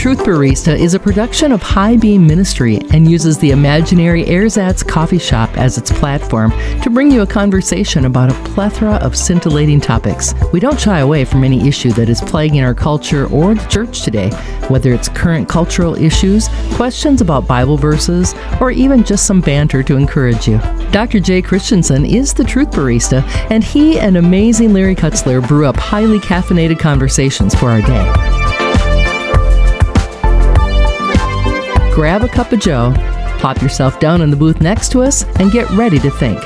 Truth Barista is a production of High Beam Ministry and uses the imaginary Ersatz coffee shop as its platform to bring you a conversation about a plethora of scintillating topics. We don't shy away from any issue that is plaguing our culture or the church today, whether it's current cultural issues, questions about Bible verses, or even just some banter to encourage you. Dr. Jay Christensen is the Truth Barista, and he and amazing Larry Kutzler brew up highly caffeinated conversations for our day. Grab a cup of joe, plop yourself down in the booth next to us, and get ready to think.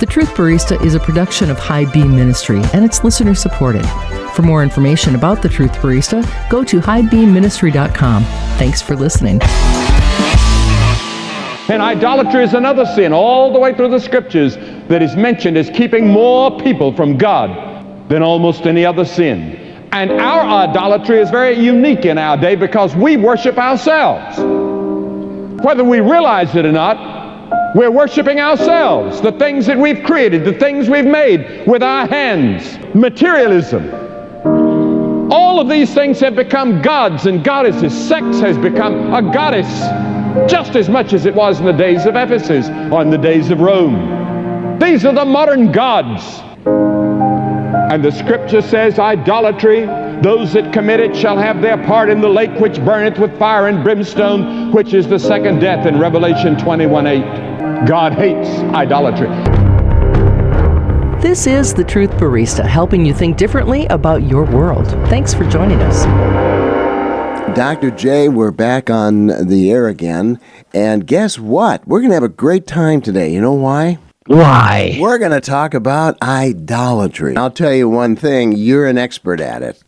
The Truth Barista is a production of High Beam Ministry, and it's listener supported. For more information about the Truth Barista, go to highbeamministry.com. Thanks for listening. And idolatry is another sin all the way through the scriptures that is mentioned as keeping more people from God than almost any other sin. And our idolatry is very unique in our day because we worship ourselves. Whether we realize it or not, we're worshiping ourselves, the things that we've created, the things we've made with our hands. Materialism. All of these things have become gods and goddesses. Sex has become a goddess just as much as it was in the days of Ephesus or in the days of Rome. These are the modern gods. And the scripture says, idolatry, those that commit it shall have their part in the lake which burneth with fire and brimstone, which is the second death in Revelation 21:8. God hates idolatry. This is the Truth Barista, helping you think differently about your world. Thanks for joining us. Dr. J, we're back on the air again. And guess what? We're going to have a great time today. You know why? Why? We're going to talk about idolatry. I'll tell you one thing, you're an expert at it.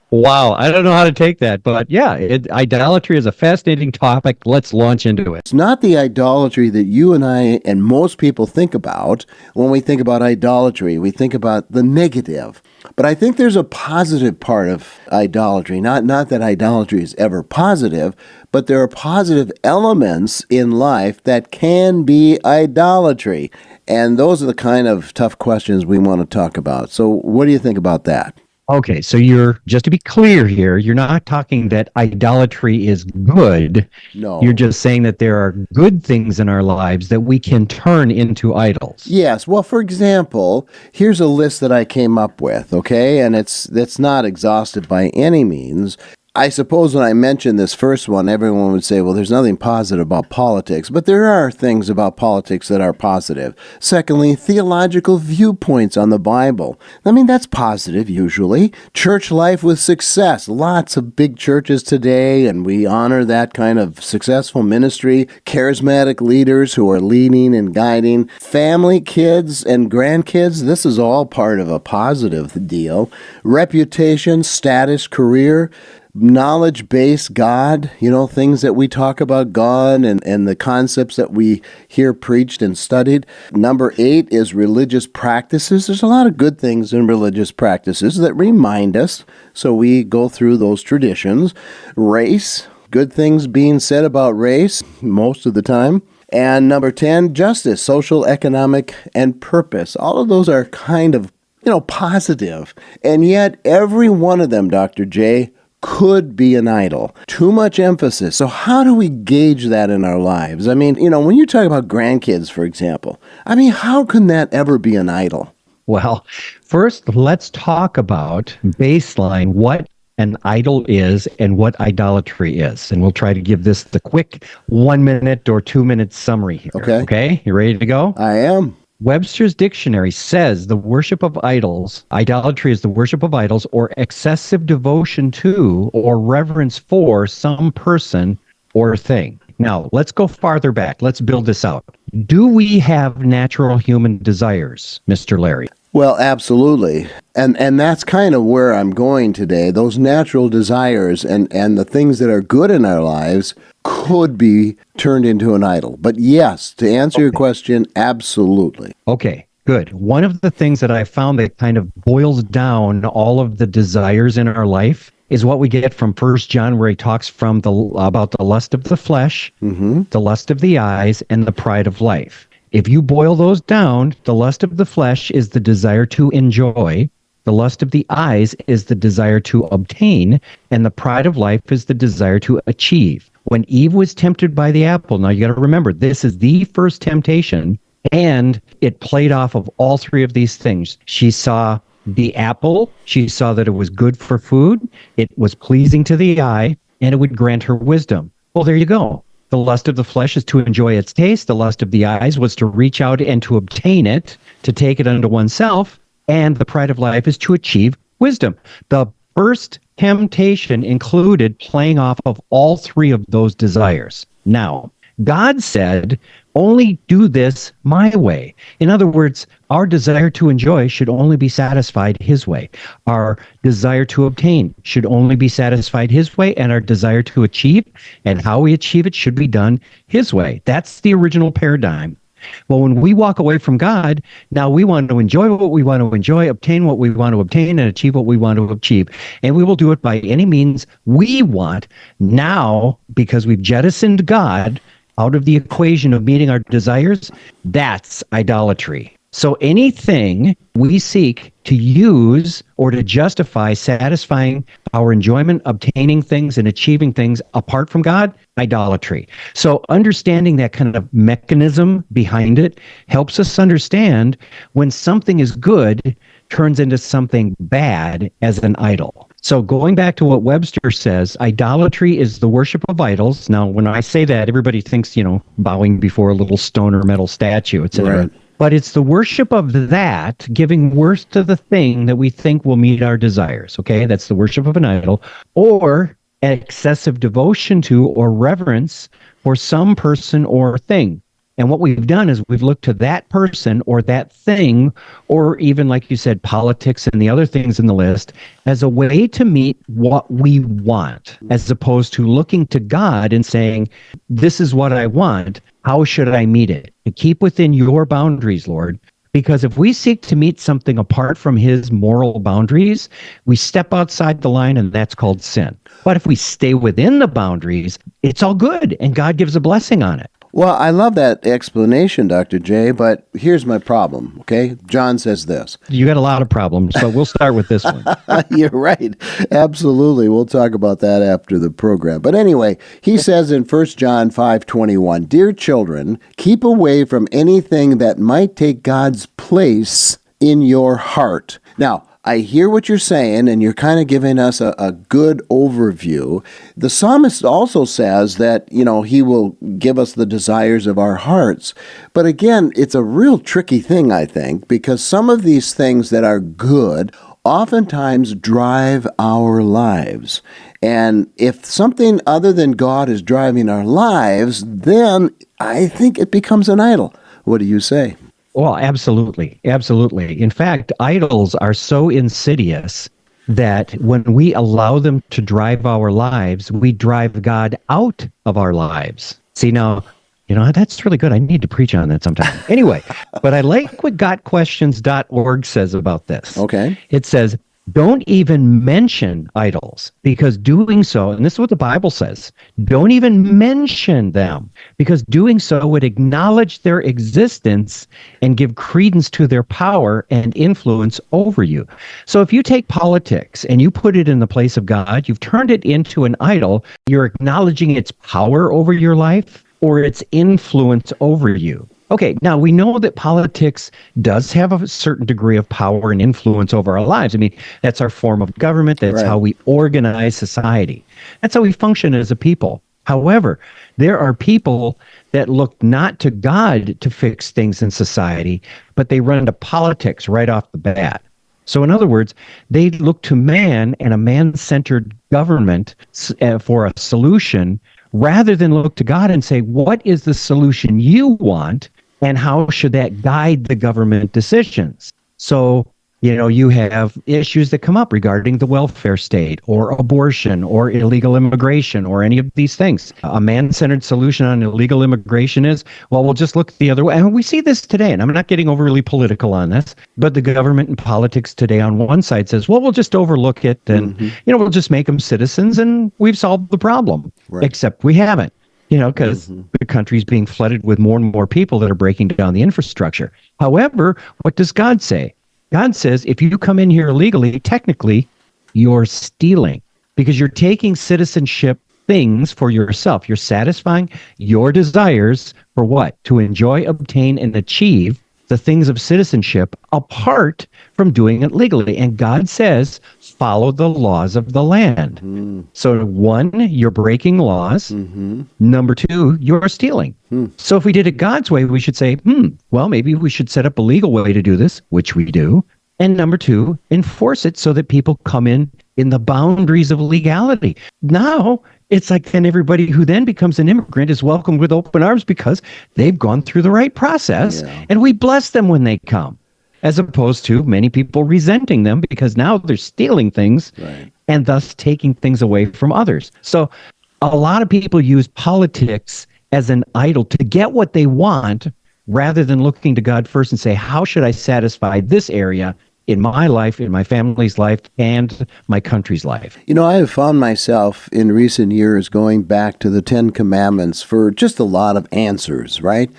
Wow, I don't know how to take that, but yeah, idolatry is a fascinating topic. Let's launch into it. It's not the idolatry that you and I and most people think about when we think about idolatry. We think about the negative. But I think there's a positive part of idolatry. Not that idolatry is ever positive, but there are positive elements in life that can be idolatry. And those are the kind of tough questions we want to talk about. So what do you think about that? Okay, so just to be clear here, you're not talking that idolatry is good. No. You're just saying that there are good things in our lives that we can turn into idols. Yes. Well, for example, here's a list that I came up with, okay? And it's not exhaustive by any means. I suppose when I mentioned this first one, everyone would say, well, there's nothing positive about politics, but there are things about politics that are positive. Secondly, theological viewpoints on the Bible. I mean, that's positive usually. Church life with success. Lots of big churches today, and we honor that kind of successful ministry. Charismatic leaders who are leading and guiding. Family, kids, and grandkids. This is all part of a positive deal. Reputation, status, career. Knowledge-based God, things that we talk about God and the concepts that we hear preached and studied. Number 8 is religious practices. There's a lot of good things in religious practices that remind us, so we go through those traditions. Race, good things being said about race most of the time. And number 10, justice, social, economic, and purpose. All of those are kind of, positive. And yet every one of them, Dr. J, could be an idol. Too much emphasis. So how do we gauge that in our lives? I mean, when you talk about grandkids, for example, how can that ever be an idol? Well, first, let's talk about baseline, what an idol is and what idolatry is. And we'll try to give this the quick 1 minute or 2 minute summary here. Okay? You ready to go? I am. Webster's dictionary says the worship of idols, idolatry is the worship of idols or excessive devotion to or reverence for some person or thing. Now, let's go farther back. Let's build this out. Do we have natural human desires, Mr. Larry? Well, absolutely. And that's kind of where I'm going today. Those natural desires and the things that are good in our lives could be turned into an idol. But yes, to answer your question, absolutely. Okay, good. One of the things that I found that kind of boils down all of the desires in our life is what we get from 1 John, where he talks about the lust of the flesh, the lust of the eyes, and the pride of life. If you boil those down, the lust of the flesh is the desire to enjoy. The lust of the eyes is the desire to obtain, and the pride of life is the desire to achieve. When Eve was tempted by the apple, now you got to remember, this is the first temptation, and it played off of all three of these things. She saw the apple, she saw that it was good for food, it was pleasing to the eye, and it would grant her wisdom. Well, there you go. The lust of the flesh is to enjoy its taste. The lust of the eyes was to reach out and to obtain it, to take it unto oneself. And the pride of life is to achieve wisdom. The first temptation included playing off of all three of those desires. Now, God said, only do this my way. In other words, our desire to enjoy should only be satisfied his way. Our desire to obtain should only be satisfied his way, and our desire to achieve and how we achieve it should be done his way. That's the original paradigm. Well, when we walk away from God, now we want to enjoy what we want to enjoy, obtain what we want to obtain, and achieve what we want to achieve. And we will do it by any means we want now because we've jettisoned God out of the equation of meeting our desires. That's idolatry. So anything we seek to use or to justify satisfying our enjoyment, obtaining things and achieving things apart from God, idolatry. So understanding that kind of mechanism behind it helps us understand when something is good turns into something bad as an idol. So going back to what Webster says, idolatry is the worship of idols. Now, when I say that, everybody thinks, bowing before a little stone or metal statue, etc. Right. But it's the worship of that, giving worth to the thing that we think will meet our desires. Okay, that's the worship of an idol, or excessive devotion to or reverence for some person or thing. And what we've done is we've looked to that person or that thing, or even, like you said, politics and the other things in the list, as a way to meet what we want, as opposed to looking to God and saying, this is what I want. How should I meet it? To keep within your boundaries, Lord. Because if we seek to meet something apart from his moral boundaries, we step outside the line, and that's called sin. But if we stay within the boundaries, it's all good, and God gives a blessing on it. Well, I love that explanation, Dr. J, but here's my problem, okay? John says this. You got a lot of problems, but we'll start with this one. You're right. Absolutely. We'll talk about that after the program. But anyway, he says in 1 John 5:21, "Dear children, keep away from anything that might take God's place in your heart." Now, I hear what you're saying, and you're kind of giving us a good overview. The psalmist also says that, he will give us the desires of our hearts. But again, it's a real tricky thing, I think, because some of these things that are good oftentimes drive our lives. And if something other than God is driving our lives, then I think it becomes an idol. What do you say? Well, absolutely. Absolutely. In fact, idols are so insidious that when we allow them to drive our lives, we drive God out of our lives. See, now, that's really good. I need to preach on that sometime. Anyway, but I like what gotquestions.org says about this. Okay. It says, don't even mention idols, because doing so, and this is what the Bible says, don't even mention them, because doing so would acknowledge their existence and give credence to their power and influence over you. So if you take politics and you put it in the place of God, you've turned it into an idol, you're acknowledging its power over your life or its influence over you. Okay, now we know that politics does have a certain degree of power and influence over our lives. I mean, that's our form of government. That's right. How we organize society. That's how we function as a people. However, there are people that look not to God to fix things in society, but they run to politics right off the bat. So in other words, they look to man and a man-centered government for a solution rather than look to God and say, what is the solution you want? And how should that guide the government decisions? So, you have issues that come up regarding the welfare state or abortion or illegal immigration or any of these things. A man-centered solution on illegal immigration is, well, we'll just look the other way. And we see this today, and I'm not getting overly political on this, but the government and politics today on one side says, well, we'll just overlook it and, we'll just make them citizens and we've solved the problem. Right. Except we haven't. Because the country's being flooded with more and more people that are breaking down the infrastructure. However, what does God say? God says if you come in here illegally, technically, you're stealing because you're taking citizenship things for yourself. You're satisfying your desires for what? To enjoy, obtain, and achieve the things of citizenship apart from doing it legally. And God says, follow the laws of the land. So one, you're breaking laws. Number two, you're stealing. So if we did it God's way, we should say, well, maybe we should set up a legal way to do this, which we do. And number two, enforce it so that people come in the boundaries of legality. Now, it's like then everybody who then becomes an immigrant is welcomed with open arms because they've gone through the right process, and we bless them when they come, as opposed to many people resenting them because now they're stealing things and thus taking things away from others. So a lot of people use politics as an idol to get what they want rather than looking to God first and say, how should I satisfy this area in my life, in my family's life, and my country's life? You know, I have found myself in recent years going back to the Ten Commandments for just a lot of answers, right?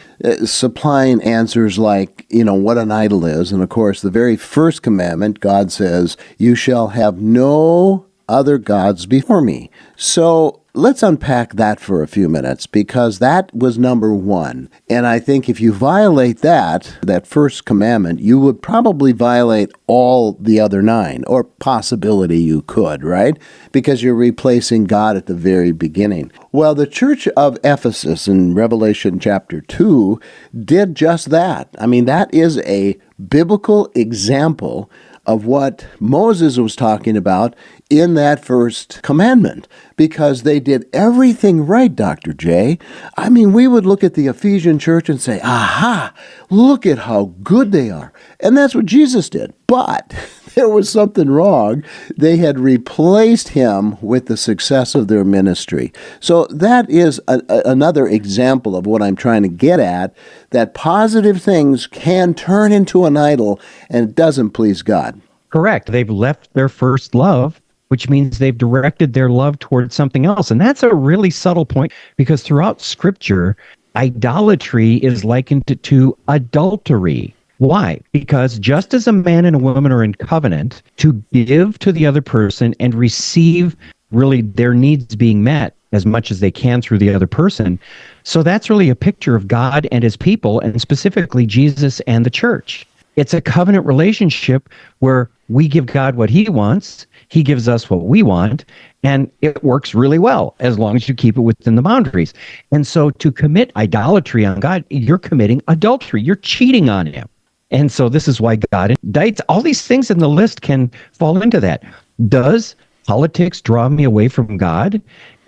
Supplying answers like, you know, what an idol is. And of course, the very first commandment, God says, you shall have no other gods before me. So let's unpack that for a few minutes, because that was number one. And I think if you violate that first commandment, you would probably violate all the other 9, or possibility you could, right? Because you're replacing God at the very beginning. Well, the church of Ephesus in Revelation chapter 2 did just that. I mean, that is a biblical example of what Moses was talking about in that first commandment, because they did everything right, Dr. J. I mean, we would look at the Ephesian church and say, aha, look at how good they are. And that's what Jesus did. But there was something wrong. They had replaced him with the success of their ministry. So that is another example of what I'm trying to get at, that positive things can turn into an idol and it doesn't please God. Correct. They've left their first love, which means they've directed their love towards something else. And that's a really subtle point, because throughout Scripture, idolatry is likened to adultery. Why? Because just as a man and a woman are in covenant to give to the other person and receive really their needs being met as much as they can through the other person, so that's really a picture of God and his people, and specifically Jesus and the church. It's a covenant relationship where we give God what he wants, he gives us what we want, and it works really well as long as you keep it within the boundaries. And so to commit idolatry on God, you're committing adultery. You're cheating on him. And so this is why God indicts. All these things in the list can fall into that. Does politics draw me away from God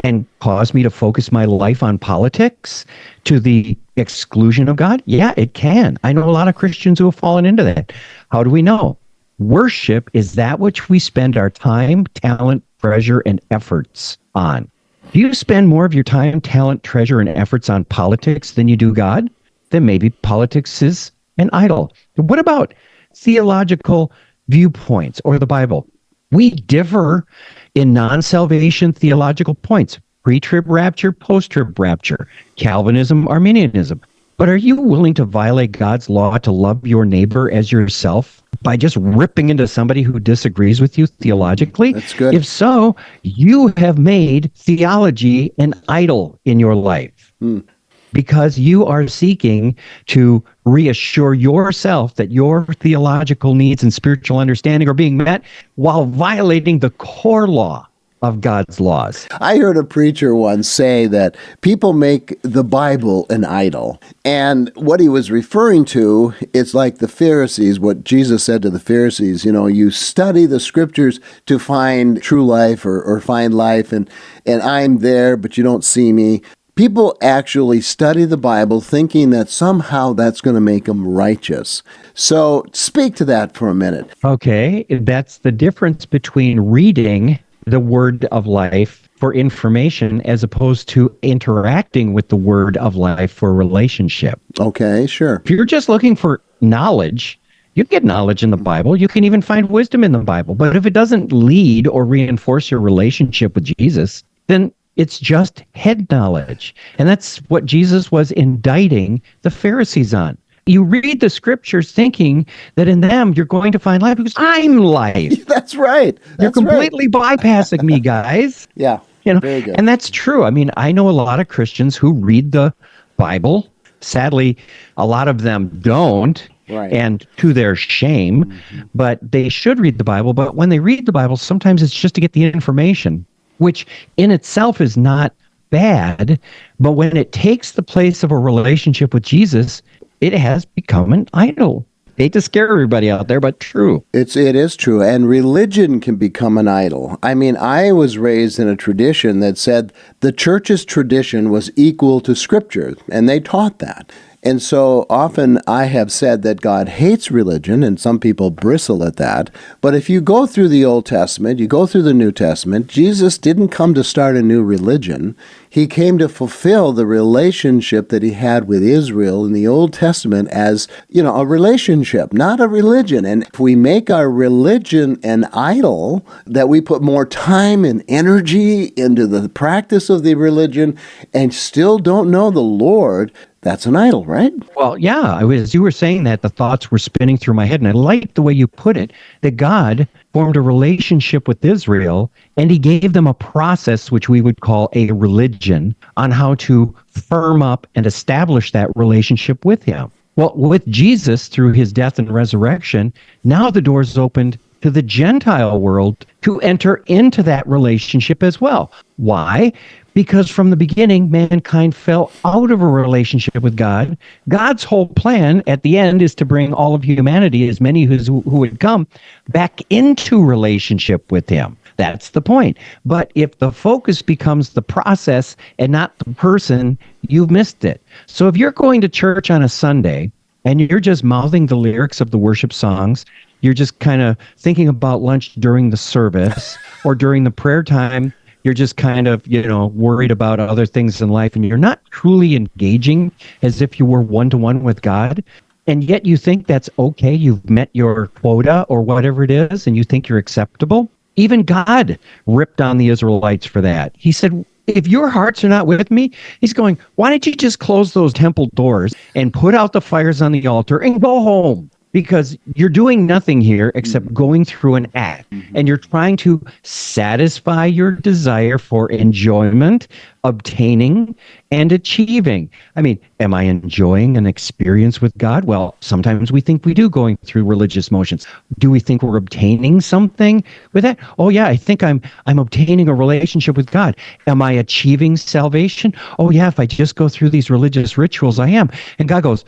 and cause me to focus my life on politics to the exclusion of God? Yeah, it can. I know a lot of Christians who have fallen into that. How do we know? Worship is that which we spend our time, talent, treasure, and efforts on. If you spend more of your time, talent, treasure, and efforts on politics than you do God, then maybe politics is an idol. What about theological viewpoints or the Bible? We differ in non-salvation theological points: pre-trib rapture, post-trib rapture, Calvinism, Arminianism. But are you willing to violate God's law to love your neighbor as yourself by just ripping into somebody who disagrees with you theologically? That's good. If so, you have made theology an idol in your life. Because you are seeking to reassure yourself that your theological needs and spiritual understanding are being met while violating the core law of God's laws. I heard a preacher once say that people make the Bible an idol. And what he was referring to, it's like the Pharisees, what Jesus said to the Pharisees, you know, you study the scriptures to find true life or find life, and I'm there, but you don't see me. People actually study the Bible thinking that somehow that's going to make them righteous. So speak to that for a minute. Okay, that's the difference between reading the word of life for information as opposed to interacting with the word of life for a relationship. Okay, sure. If you're just looking for knowledge, you get knowledge in the Bible. You can even find wisdom in the Bible. But if it doesn't lead or reinforce your relationship with Jesus, then it's just head knowledge. And that's what Jesus was indicting the Pharisees on. You read the scriptures thinking that in them you're going to find life because I'm life. That's right. You're completely bypassing me, guys. Yeah. Very good. And that's true. I mean, I know a lot of Christians who read the Bible. Sadly, a lot of them don't. Right. And to their shame, but they should read the Bible. But when they read the Bible, sometimes it's just to get the information, which in itself is not bad. But when it takes the place of a relationship with Jesus, it has become an idol. Hate to scare everybody out there, but true. It is true. And religion can become an idol. I mean, I was raised in a tradition that said the church's tradition was equal to Scripture, and they taught that. And so often I have said that God hates religion, and some people bristle at that. But if you go through the Old Testament, you go through the New Testament, Jesus didn't come to start a new religion. He came to fulfill the relationship that he had with Israel in the Old Testament as, a relationship, not a religion. And if we make our religion an idol, that we put more time and energy into the practice of the religion and still don't know the Lord, that's an idol, right? Well, yeah. As you were saying that, the thoughts were spinning through my head. And I like the way you put it, that God formed a relationship with Israel, and he gave them a process, which we would call a religion, on how to firm up and establish that relationship with him. Well, with Jesus, through his death and resurrection, now the door's opened to the Gentile world to enter into that relationship as well. Why? Because from the beginning, mankind fell out of a relationship with God. God's whole plan at the end is to bring all of humanity, as many who would come, back into relationship with him. That's the point. But if the focus becomes the process and not the person, you've missed it. So if you're going to church on a Sunday and you're just mouthing the lyrics of the worship songs, you're just kind of thinking about lunch during the service or during the prayer time, you're just kind of, worried about other things in life, and you're not truly engaging as if you were one-to-one with God. And yet you think that's okay. You've met your quota or whatever it is, and you think you're acceptable. Even God ripped on the Israelites for that. He said, if your hearts are not with me, he's going, why don't you just close those temple doors and put out the fires on the altar and go home? Because you're doing nothing here except going through an act, and you're trying to satisfy your desire for enjoyment, obtaining, and achieving. I mean, am I enjoying an experience with God? Well, sometimes we think we do, going through religious motions. Do we think we're obtaining something with that? Oh yeah, I think I'm obtaining a relationship with God. Am I achieving salvation? Oh yeah, if I just go through these religious rituals, I am. And God goes,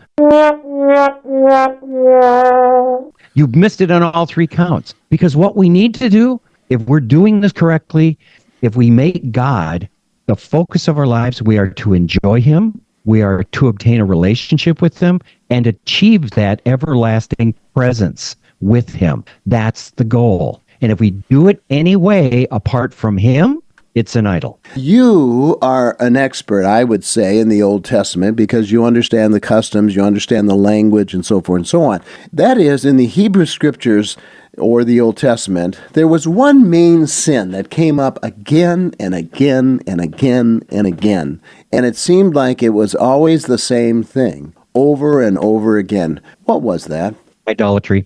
you've missed it on all three counts. Because what we need to do, if we're doing this correctly, if we make God the focus of our lives, we are to enjoy him, we are to obtain a relationship with him, and achieve that everlasting presence with him. That's the goal. And if we do it anyway apart from him, it's an idol. You are an expert, I would say, in the Old Testament because you understand the customs, you understand the language, and so forth and so on. That is, in the Hebrew Scriptures or the Old Testament, there was one main sin that came up again and again and again and again. And it seemed like it was always the same thing, over and over again. What was that? Idolatry.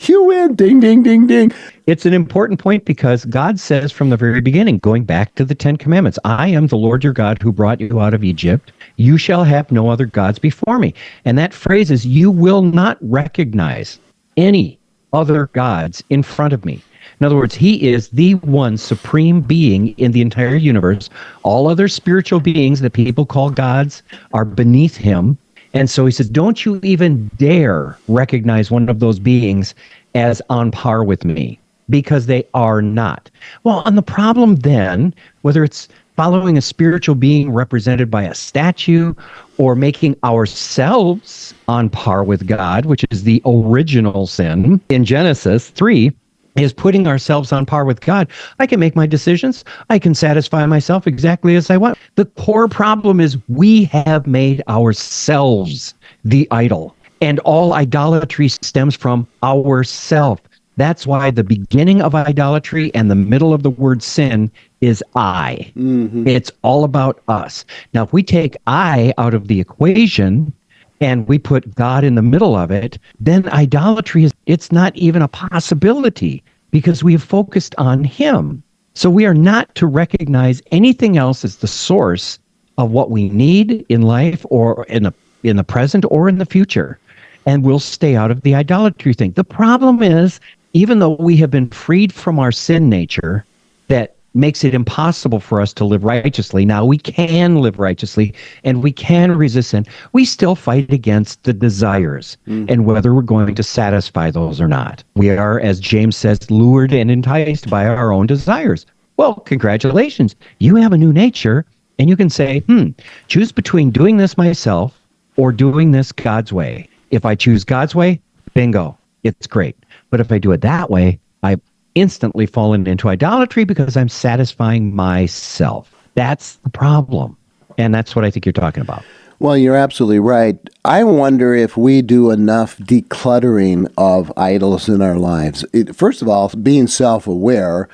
You win. Ding, ding, ding, ding. It's an important point because God says from the very beginning, going back to the Ten Commandments, I am the Lord your God who brought you out of Egypt. You shall have no other gods before me. And that phrase is, you will not recognize any other gods in front of me. In other words, he is the one supreme being in the entire universe. All other spiritual beings that people call gods are beneath him. And so he says, don't you even dare recognize one of those beings as on par with me, because they are not. Well, and the problem then, whether it's following a spiritual being represented by a statue or making ourselves on par with God, which is the original sin in Genesis 3, is putting ourselves on par with God. I can make my decisions. I can satisfy myself exactly as I want. The core problem is we have made ourselves the idol. And all idolatry stems from ourself. That's why the beginning of idolatry and the middle of the word sin is I. Mm-hmm. It's all about us. Now, if we take I out of the equation and we put God in the middle of it, then idolatry it's not even a possibility because we have focused on him. So we are not to recognize anything else as the source of what we need in life or in the present or in the future. And we'll stay out of the idolatry thing. The problem is, even though we have been freed from our sin nature that makes it impossible for us to live righteously, now we can live righteously and we can resist sin, we still fight against the desires and whether we're going to satisfy those or not. We are, as James says, lured and enticed by our own desires. Well, congratulations. You have a new nature and you can say, choose between doing this myself or doing this God's way. If I choose God's way, bingo, it's great. But if I do it that way, I instantly fallen into idolatry because I'm satisfying myself. That's the problem. And that's what I think you're talking about. Well, you're absolutely right. I wonder if we do enough decluttering of idols in our lives. First of all, being self-aware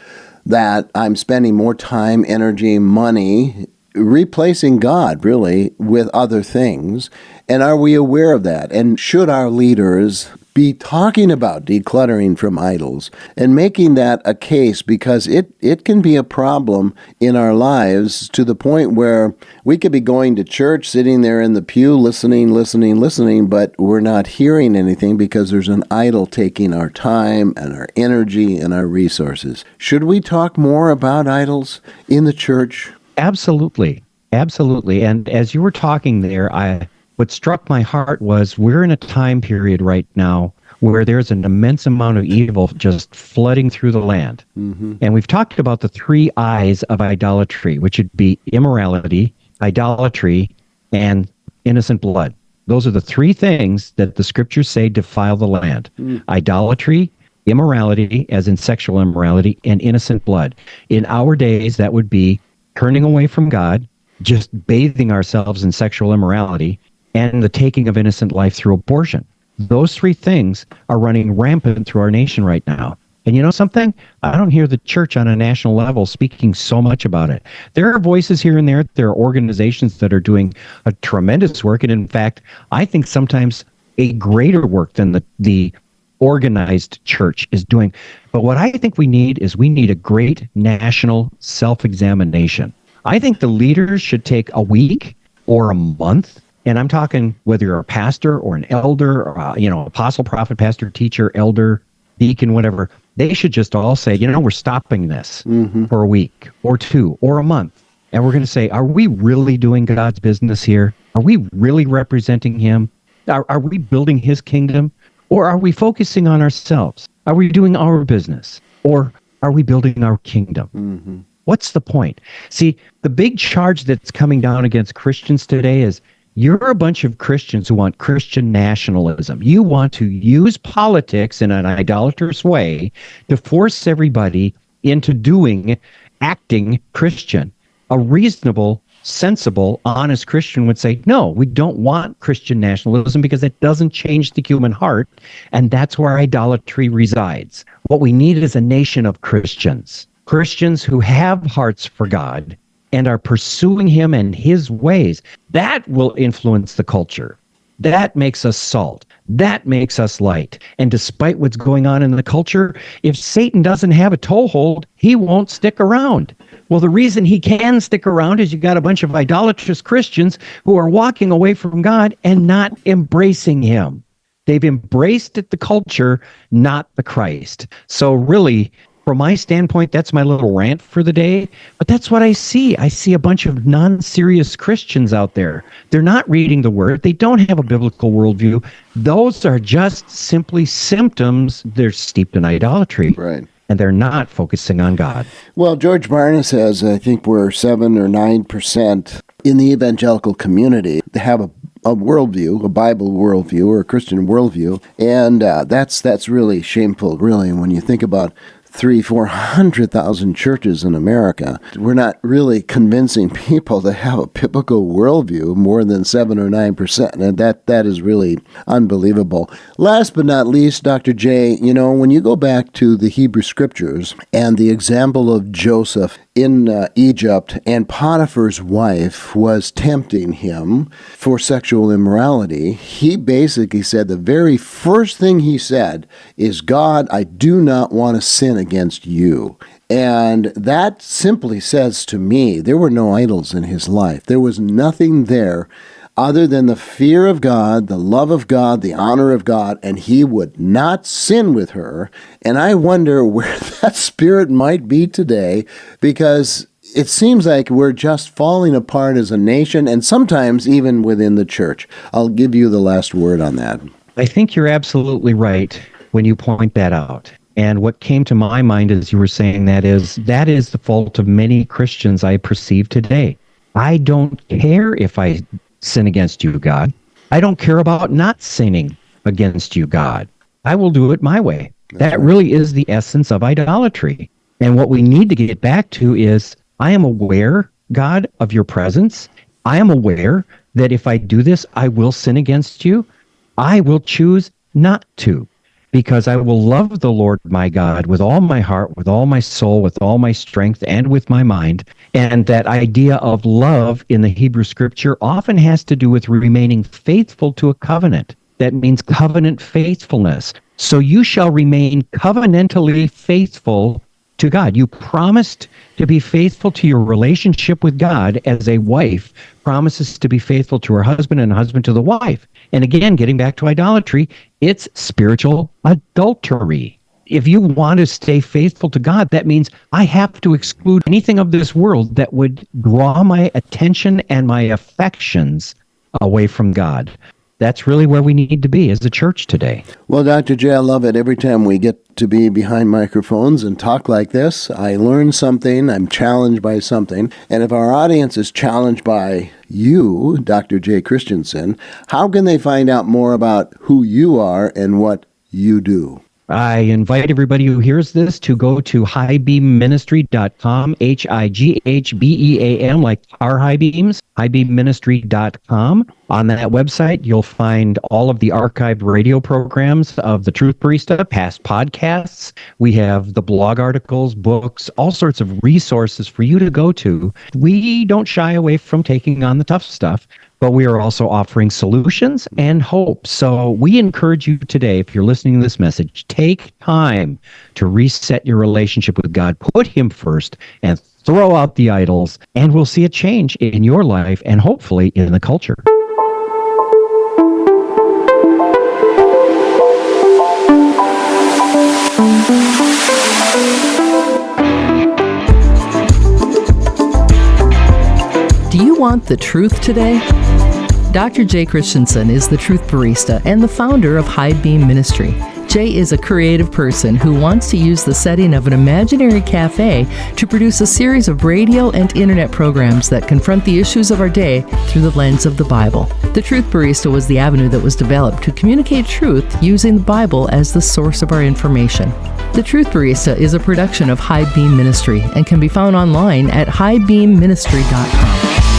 that I'm spending more time, energy, money replacing God, really, with other things. And are we aware of that? And should our leaders be talking about decluttering from idols and making that a case, because it can be a problem in our lives to the point where we could be going to church, sitting there in the pew, listening, but we're not hearing anything because there's an idol taking our time and our energy and our resources. Should we talk more about idols in the church? Absolutely. And as you were talking there, what struck my heart was we're in a time period right now where there's an immense amount of evil just flooding through the land. Mm-hmm. And we've talked about the 3 I's of idolatry, which would be immorality, idolatry, and innocent blood. Those are the 3 things that the scriptures say defile the land. Idolatry, immorality, as in sexual immorality, and innocent blood. In our days, that would be turning away from God, just bathing ourselves in sexual immorality, and the taking of innocent life through abortion. Those 3 things are running rampant through our nation right now. And you know something? I don't hear the church on a national level speaking so much about it. There are voices here and there. There are organizations that are doing a tremendous work. And in fact, I think sometimes a greater work than the organized church is doing. But what I think we need a great national self-examination. I think the leaders should take a week or a month, and I'm talking whether you're a pastor or an elder, or apostle, prophet, pastor, teacher, elder, deacon, whatever. They should just all say, we're stopping this for a week or 2 or a month. And we're going to say, are we really doing God's business here? Are we really representing him? Are we building his kingdom? Or are we focusing on ourselves? Are we doing our business? Or are we building our kingdom? What's the point? See, the big charge that's coming down against Christians today is you're a bunch of Christians who want Christian nationalism. You want to use politics in an idolatrous way to force everybody into acting Christian. A reasonable, sensible, honest Christian would say, no, we don't want Christian nationalism because it doesn't change the human heart, and that's where idolatry resides. What we need is a nation of Christians who have hearts for God and are pursuing him and his ways. That will influence the culture. That makes us salt. That makes us light. And despite what's going on in the culture, if Satan doesn't have a toehold, he won't stick around. Well, the reason he can stick around is you got a bunch of idolatrous Christians who are walking away from God and not embracing him. They've embraced the culture, not the Christ. So really, from my standpoint, that's my little rant for the day. But that's what I see. I see a bunch of non-serious Christians out there. They're not reading the word. They don't have a biblical worldview. Those are just simply symptoms. They're steeped in idolatry. Right. And they're not focusing on God. Well, George Barna says, I think we're 7 or 9% in the evangelical community to have a worldview, a Bible worldview or a Christian worldview. And that's really shameful, really, when you think about 300,000-400,000 churches in America. We're not really convincing people to have a biblical worldview more than 7 or 9%, and that is really unbelievable. Last but not least, Dr. J, when you go back to the Hebrew Scriptures and the example of Joseph in Egypt, and Potiphar's wife was tempting him for sexual immorality, he basically said the very first thing he said is, God, I do not want to sin against you. And that simply says to me, there were no idols in his life. There was nothing there other than the fear of God, the love of God, the honor of God, and he would not sin with her. And I wonder where that spirit might be today, because it seems like we're just falling apart as a nation, and sometimes even within the church. I'll give you the last word on that. I think you're absolutely right when you point that out. And what came to my mind as you were saying that is the fault of many Christians I perceive today. I don't care if I sin against you, God. I don't care about not sinning against you, God. I will do it my way. That really is the essence of idolatry. And what we need to get back to is, I am aware, God, of your presence. I am aware that if I do this, I will sin against you. I will choose not to, because I will love the Lord my God with all my heart, with all my soul, with all my strength, and with my mind. And that idea of love in the Hebrew scripture often has to do with remaining faithful to a covenant. That means covenant faithfulness. So you shall remain covenantally faithful to God. You promised to be faithful to your relationship with God as a wife promises to be faithful to her husband and a husband to the wife. And again, getting back to idolatry, it's spiritual adultery. If you want to stay faithful to God, that means I have to exclude anything of this world that would draw my attention and my affections away from God. That's really where we need to be as a church today. Well, Dr. J, I love it. Every time we get to be behind microphones and talk like this, I learn something, I'm challenged by something. And if our audience is challenged by you, Dr. J. Christensen, how can they find out more about who you are and what you do? I invite everybody who hears this to go to highbeamministry.com, HIGHBEAM, like our high beams, highbeamministry.com. On that website, you'll find all of the archived radio programs of the Truth Barista, past podcasts. We have the blog articles, books, all sorts of resources for you to go to. We don't shy away from taking on the tough stuff, but we are also offering solutions and hope. So we encourage you today, if you're listening to this message, take time to reset your relationship with God, put him first, and throw out the idols, and we'll see a change in your life and hopefully in the culture. Do you want the truth today? Dr. J. Christensen is the Truth Barista and the founder of High Beam Ministry. Jay is a creative person who wants to use the setting of an imaginary cafe to produce a series of radio and internet programs that confront the issues of our day through the lens of the Bible. The Truth Barista was the avenue that was developed to communicate truth using the Bible as the source of our information. The Truth Barista is a production of High Beam Ministry and can be found online at highbeamministry.com.